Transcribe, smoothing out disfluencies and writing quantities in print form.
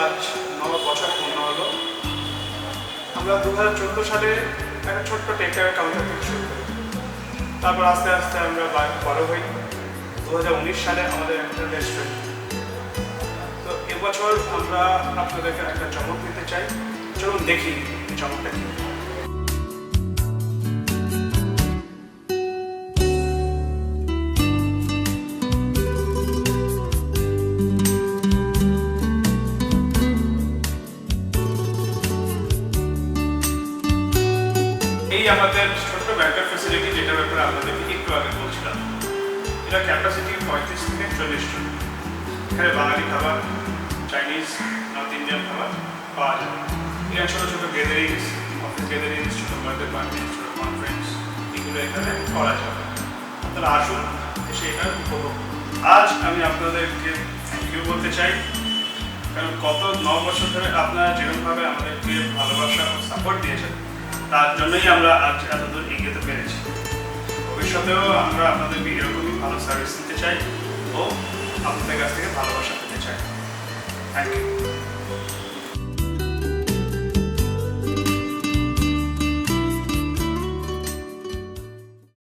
আজ 9 বছর পূর্ণ হলো। আমরা 2014 সালে একটা ছোট্ট টেকার কাউন্টার থেকে শুরু করি। তারপর আস্তে আস্তে আমরা বড় হই। 2019 সালে আমাদের একটা রেস্টুরেন্ট। তো এবছর আমরা আপনাদেরকে একটা চমক দিতে চাই। চলুন দেখি এই চমকটা কি। এই আমাদের ছোট্ট ব্যাংকার ফ্যাসিলিটি, যেটা ব্যাপারে আপনাদেরকে একটু আগে বলছিলাম, এটা ক্যাপাসিটি 35 থেকে 40 জন। এখানে বাঙালি খাবার, চাইনিজ, নর্থ ইন্ডিয়ান খাবার পাওয়া যাবে। এখানে ছোটো ছোটো গ্যাদারিংস, অফিস গ্যাদারিংস, ছোটো বার্থডে পার্টি, ছোটো কনফারেন্স, এগুলো এখানে করা যাবে। আপনারা আসুন, এসে এটা উপভোগ। আজ আমি আপনাদেরকে থ্যাংক ইউ বলতে চাই, কারণ গত 9 বছর ধরে আপনারা যেরকমভাবে আমাদেরকে ভালোবাসা ও সাপোর্ট দিয়েছেন, তার জন্যই আমরা আজ এতদূর এগিয়ে পেরেছি। ভবিষ্যতেও আমরা আপনাদেরকে এরকমই ভালো সার্ভিস দিতে চাই ও আপনাদের কাছ থেকে ভালোবাসা পেতে চাই। Thank you.